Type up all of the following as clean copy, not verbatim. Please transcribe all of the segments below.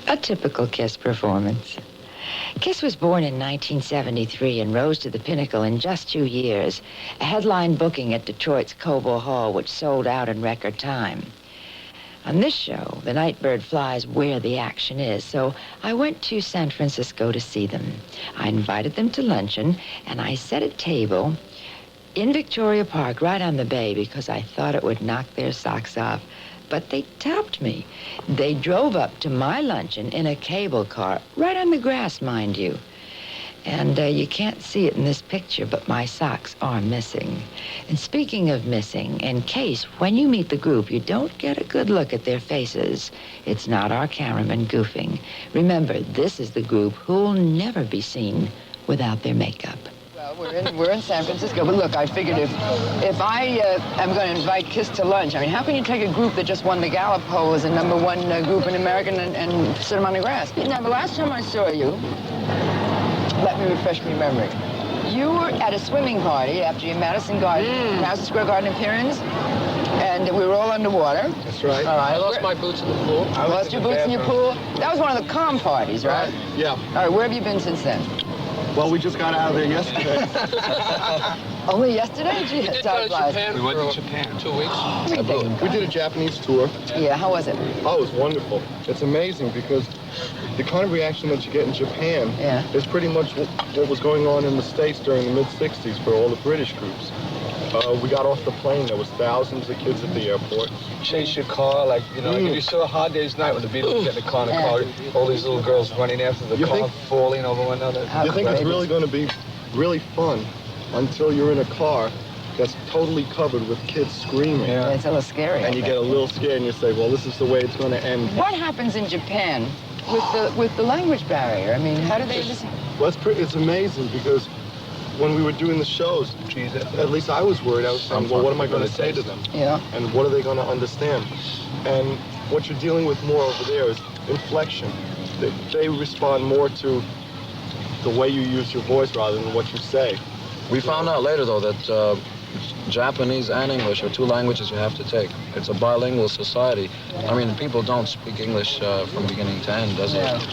A typical Kiss performance. Kiss was born in 1973 and rose to the pinnacle in just 2 years, a headline booking at Detroit's Cobo Hall, which sold out in record time. On this show, the Nightbird flies where the action is, so I went to San Francisco to see them. I invited them to luncheon, and I set a table in Victoria Park, right on the bay, because I thought it would knock their socks off. But they topped me. They drove up to my luncheon in a cable car, right on the grass, mind you. And you can't see it in this picture, but my socks are missing. And speaking of missing, in case when you meet the group, you don't get a good look at their faces, it's not our cameraman goofing. Remember, this is the group who'll never be seen without their makeup. We're in San Francisco, but look, I figured if I am going to invite Kiss to lunch, I mean, how can you take a group that just won the Gallup poll as a #1 group in America and sit them on the grass? Now, the last time I saw you, let me refresh my memory. You were at a swimming party after your Madison Square Garden appearance, and we were all underwater. That's right. All right. I lost my boots in the pool. I lost your boots in your pool? That was one of the calm parties, right? Yeah. All right, where have you been since then? Well, we just got out of there yesterday. Only yesterday? Gee, We did go to Japan. We went to Japan. 2 weeks. We did a Japanese tour. Yeah, how was it? Oh, it was wonderful. It's amazing because the kind of reaction that you get in Japan is pretty much what was going on in the States during the mid-'60s for all the British groups. We got off the plane. There was thousands of kids at the airport. Chase your car, like, you know, if you saw a Hard Day's Night when the Beatles get in the car, all these little girls running after the car, falling over one another. You think it's really going to be really fun until you're in a car that's totally covered with kids screaming. Yeah, it's a little scary. And you get a little scared and you say, well, this is the way it's going to end. What happens in Japan with the language barrier? I mean, how do they listen? Well, it's amazing because when we were doing the shows, at least I was worried. I was saying, well, what am I going to say to them? Yeah. And what are they going to understand? And what you're dealing with more over there is inflection. They respond more to the way you use your voice rather than what you say. We found out later, though, that Japanese and English are 2 languages you have to take. It's a bilingual society. I mean, people don't speak English from beginning to end, does it?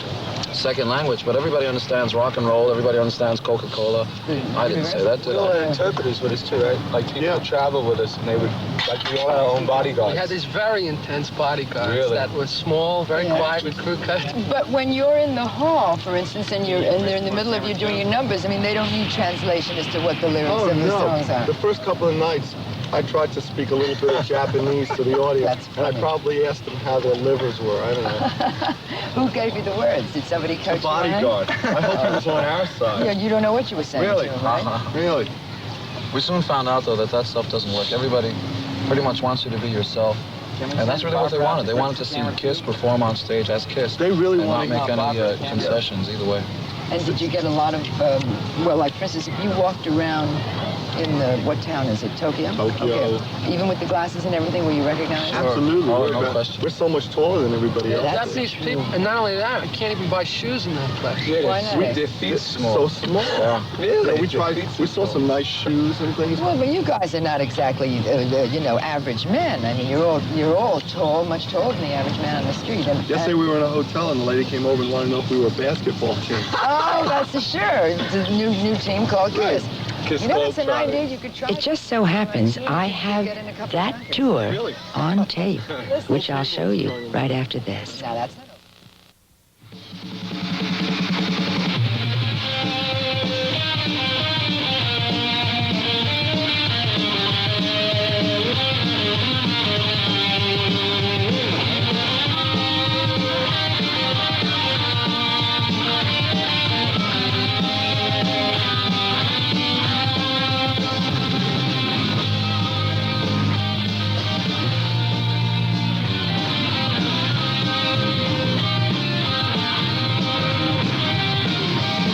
Second language, but everybody understands rock and roll, everybody understands Coca-Cola. I didn't say that, did We all I? had interpreters with us, too, right? Like, people would travel with us, and they would, like, we all had our own bodyguards. We had these very intense bodyguards Really? that were small, very quiet with crew cut. But when you're in the hall, for instance, and they're in the middle of you doing your numbers, I mean, they don't need translation as to what the lyrics of the songs are. The first couple of nights, I tried to speak a little bit of Japanese to the audience, and I probably asked them how their livers were. I don't know. Who gave you the words? Did somebody coach you? The bodyguard. I hope he was on our side. Yeah, you don't know what you were saying. Really? To him, right? Really? We soon found out, though, that stuff doesn't work. Everybody pretty much wants you to be yourself. And that's really what they wanted. They wanted to see Kiss perform on stage as Kiss. They really and wanted not make any concessions either way. And did you get a lot of, well, like, for instance, if you walked around in what town is it, Tokyo? Tokyo. Okay. Even with the glasses and everything, were you recognized? Absolutely. Oh, no question. We're so much taller than everybody else. That's these people, and not only that, I can't even buy shoes in that place. Why not? Their feet So small. Yeah. Really? Yeah, we saw some nice shoes and things. Well, but you guys are not exactly, you know, average men. I mean, you're all tall, much taller than the average man on the street. Yesterday we were in a hotel and the lady came over and wanted to know if we were a basketball team. Oh, that's for sure. It's a new team called Kiss. You know, that's an idea you could try. It just so happens I have that tour on tape, which I'll show you right after this. Now, that's not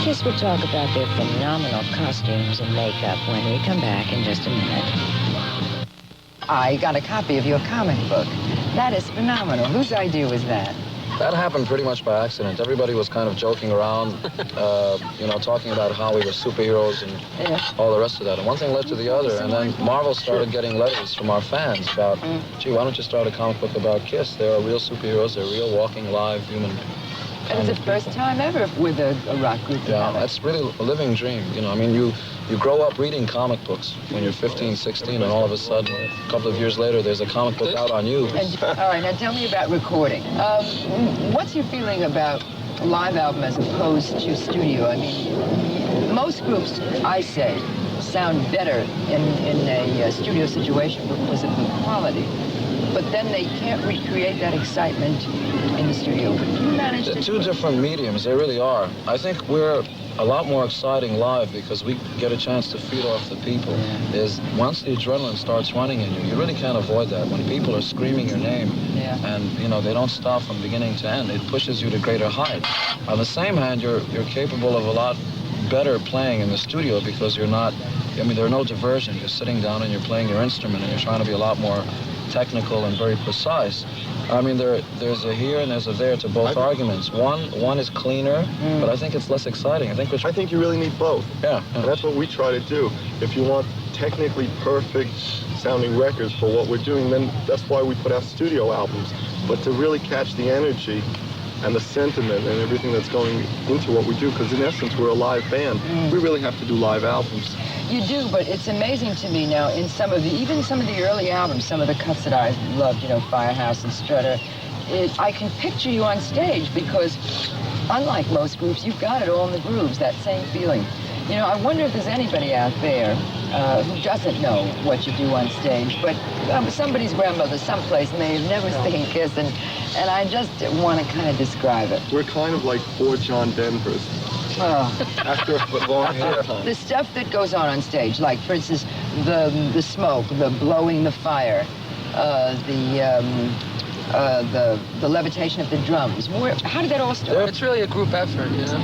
Kiss will talk about their phenomenal costumes and makeup when we come back in just a minute. I got a copy of your comic book. That is phenomenal. Whose idea was that? That happened pretty much by accident. Everybody was kind of joking around, you know, talking about how we were superheroes and all the rest of that. And one thing led to the other. And then Marvel started getting letters from our fans about, gee, why don't you start a comic book about Kiss? They are real superheroes. They're real walking, live human And it's the first time ever with a rock group. Yeah, that's really a living dream. You know, I mean, you grow up reading comic books when you're 15, 16, and all of a sudden, a couple of years later, there's a comic book out on you. And, all right, now tell me about recording. What's your feeling about a live album as opposed to studio? I mean, most groups, I say, sound better in a studio situation because of the quality. But then they can't recreate that excitement in the studio. But you manage to... They're two different mediums, they really are. I think we're a lot more exciting live because we get a chance to feed off the people. Is once the adrenaline starts running in you, you really can't avoid that. When people are screaming your name and, you know, they don't stop from beginning to end, it pushes you to greater heights. On the same hand, you're capable of a lot better playing in the studio because you're not, I mean, there are no diversions. You're sitting down and you're playing your instrument and you're trying to be a lot more technical and very precise. I mean, there's a here and there's a there to both arguments. One is cleaner, but I think it's less exciting. I think you really need both. Yeah. And that's what we try to do. If you want technically perfect sounding records for what we're doing, then that's why we put out studio albums. But to really catch the energy and the sentiment and everything that's going into what we do, because in essence we're a live band. We really have to do live albums. You do, but it's amazing to me now in even some of the early albums, some of the cuts that I loved, you know, Firehouse and Strutter, I can picture you on stage because unlike most groups, you've got it all in the grooves, that same feeling. You know, I wonder if there's anybody out there who doesn't know what you do on stage, but somebody's grandmother someplace may have never seen Kiss, and I just want to kind of describe it. We're kind of like four John Denvers. After a long hair. The stuff that goes on stage, like, for instance, the smoke, the blowing the fire, the levitation of the drums. How did that all start? It's really a group effort, you know?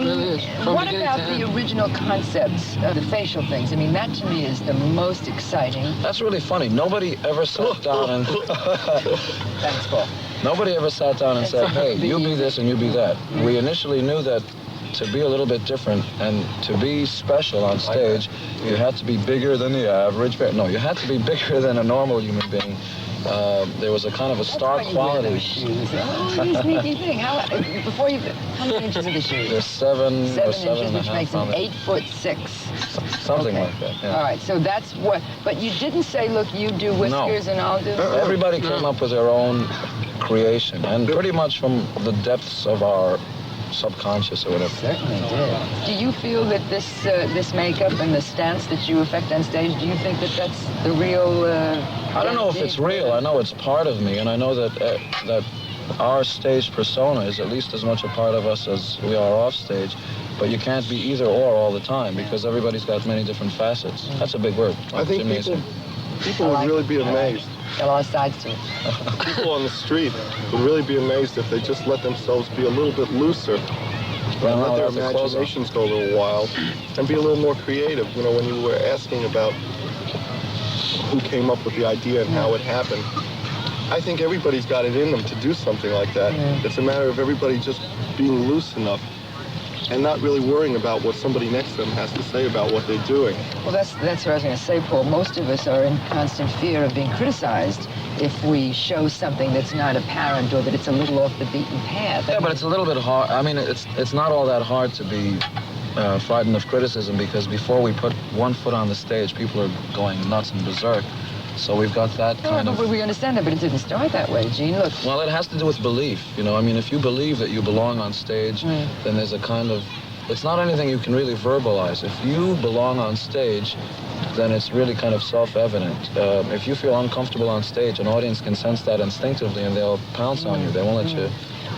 It really is. What about the original concepts, the facial things? I mean, that to me is the most exciting. That's really funny. Nobody ever sat down and... Thanks, Paul. Nobody ever sat down and said, hey, you be this and you be that. We initially knew that to be a little bit different and to be special on stage, you had to be bigger than the average. No, you had to be bigger than a normal human being. There was a kind of a star quality. Oh, sneaky thing. How many inches are the shoes? They're 7 or 7 inches, and a which half, makes them probably. 8'6". Something like that. Yeah. All right, so that's what. But you didn't say, look, you do whiskers and I'll do. Everybody came up with their own creation, and pretty much from the depths of our subconscious or whatever. Certainly did. Do you feel that this makeup and the stance that you affect on stage, do you think that that's the real... I don't know if it's real. I know it's part of me, and I know that that our stage persona is at least as much a part of us as we are off stage. But you can't be either or all the time because everybody's got many different facets. That's a big word. I think people would really be amazed. Got a lot of sides to it. People on the street would really be amazed if they just let themselves be a little bit looser and let their imaginations go a little wild and be a little more creative. You know, when you were asking about who came up with the idea and how it happened, I think everybody's got it in them to do something like that. It's a matter of everybody just being loose enough and not really worrying about what somebody next to them has to say about what they're doing. Well, that's what I was going to say, Paul. Most of us are in constant fear of being criticized if we show something that's not apparent or that it's a little off the beaten path. Yeah, but it's a little bit hard. I mean, it's not all that hard to be frightened of criticism because before we put one foot on the stage, people are going nuts and berserk. So we've got that kind of... But we understand that, but it didn't start that way, Gene. Look. Well, it has to do with belief. You know, I mean, if you believe that you belong on stage, then there's a kind of... It's not anything you can really verbalize. If you belong on stage, then it's really kind of self-evident. If you feel uncomfortable on stage, an audience can sense that instinctively and they'll pounce on you. They won't let you...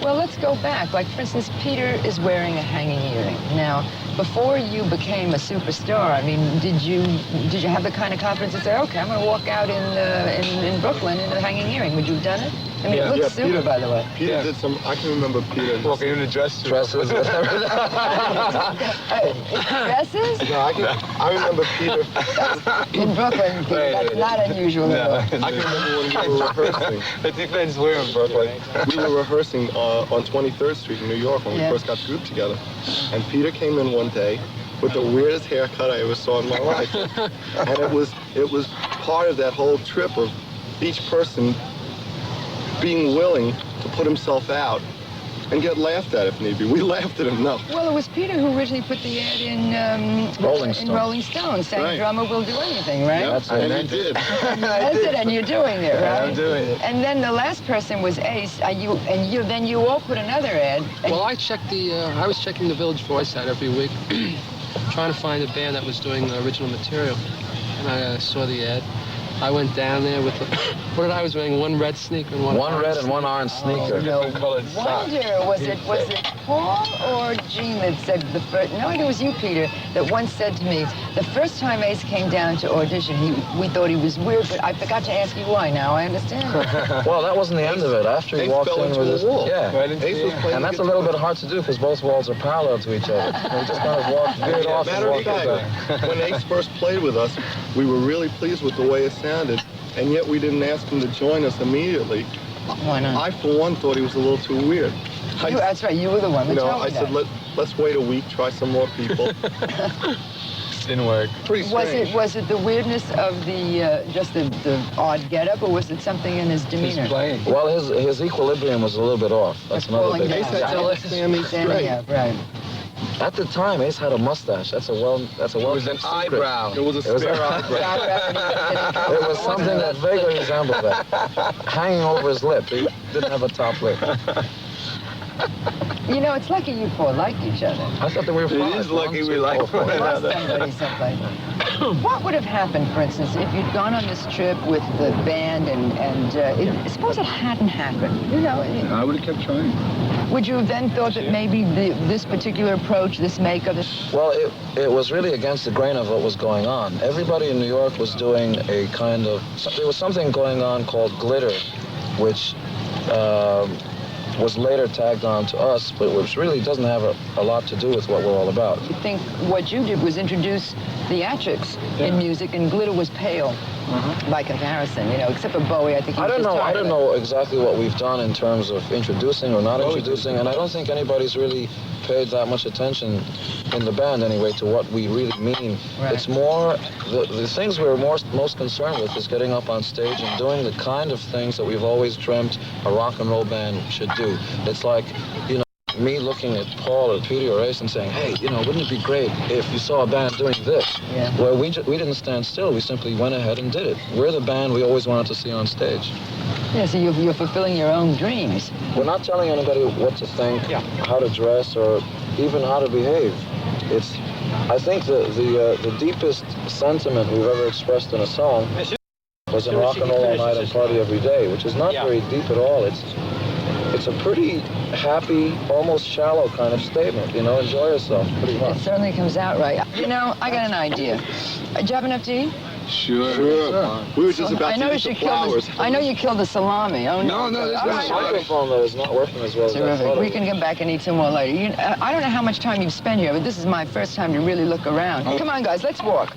Well, let's go back. Like, for instance, Peter is wearing a hanging earring. Now, before you became a superstar, I mean, did you have the kind of confidence to say, okay, I'm going to walk out in Brooklyn in a hanging earring? Would you have done it? I mean, it looks super, Peter, by the way. Peter did some, I can remember Peter. Walking in a dresses. Dresses? No, I remember Peter. In Brooklyn, Peter, that's not unusual at all. I can remember when we were rehearsing. It depends where in Brooklyn. We were rehearsing on 23rd Street in New York when we first got the group together. And Peter came in one day with the weirdest haircut I ever saw in my life. And it was part of that whole trip of each person being willing to put himself out and get laughed at if need be. We laughed at him, no. Well, it was Peter who originally put the ad in Rolling Stone, saying Right. drummer will do anything, right? Yep, That's and it. he did. That's it, and you're doing it, right? I'm doing it. And then the last person was Ace. Then you all put another ad. Well, I was checking the Village Voice ad every week, trying to find a band that was doing original material. And I saw the ad. I went down there with what did I was wearing? One red sneaker and one Red and one orange sneaker. No Colored socks. wonder, was it Paul or Gene that said the first? No, I think it was you, Peter, that once said to me, the first time Ace came down to audition, we thought he was weird, but I forgot to ask you why. Now I understand. Well, that wasn't the end of it. After he Ace walked fell in into with a his wall. yeah, Right into Ace was the- playing and that's a little bit hard to do because both walls are parallel to each other. So he just kind of veered off and Matter of walked back. fact, when Ace first played with us, we were really pleased with the way it sounded, and yet we didn't ask him to join us immediately. Why not? I, for one, thought he was a little too weird. That's right. You were the one. You that know, told me I said, that. let's wait a week, try some more people. Didn't work. Pretty strange. Was it the weirdness of the just the odd getup, or was it something in his He's demeanor? playing. Well, his equilibrium was a little bit off. That's another falling big down. Ace thing. had trouble standing straight. Yeah, right. At the time, Ace had a mustache. That's a well. It was an eyebrow. It was a It was spare a- eyebrow. It was something that vaguely resembled that, hanging over his lip. He didn't have a top lip. You know, it's lucky you four like each other. I thought that we were It fine. is lucky we like one You lost another. somebody someplace. What would have happened, for instance, if you'd gone on this trip with the band suppose it hadn't happened? You know, I would have kept trying. would you have then thought that maybe this particular approach, this makeup, Well, it was really against the grain of what was going on. Everybody in New York was doing a kind of, there was something going on called glitter, which was later tagged on to us, but which really doesn't have a lot to do with what we're all about. you think what you did was introduce theatrics in music, and glitter was pale by comparison, you know, except for Bowie, I think he I was don't just know. I tired don't of it. know exactly what we've done in terms of introducing or not introducing, and I don't think anybody's really paid that much attention in the band anyway to what we really mean. Right. It's more the things we're most concerned with is getting up on stage and doing the kind of things that we've always dreamt a rock and roll band should do. It's like, you know, me looking at Paul or Peter or Ace and saying, hey, you know, wouldn't it be great if you saw a band doing this? Yeah. Where we didn't stand still, we simply went ahead and did it. We're the band we always wanted to see on stage. Yeah, so you're fulfilling your own dreams. We're not telling anybody what to think, how to dress, or even how to behave. I think the deepest sentiment we've ever expressed in a song was in Rock and Roll All Night and Party Every Day, which is not very deep at all. It's a pretty happy, almost shallow kind of statement, you know, enjoy yourself pretty It much. certainly comes out right. You know, I got an idea. Do you have enough to eat? Sure. Sure. We were just I about know to eat the you killed flowers. I know you killed the salami. Oh, No, this All is right. The microphone, though, is not working as well as I Terrific. thought it We would. can come back and eat some more later. I don't know how much time you've spent here, but this is my first time to really look around. Come on, guys, let's walk.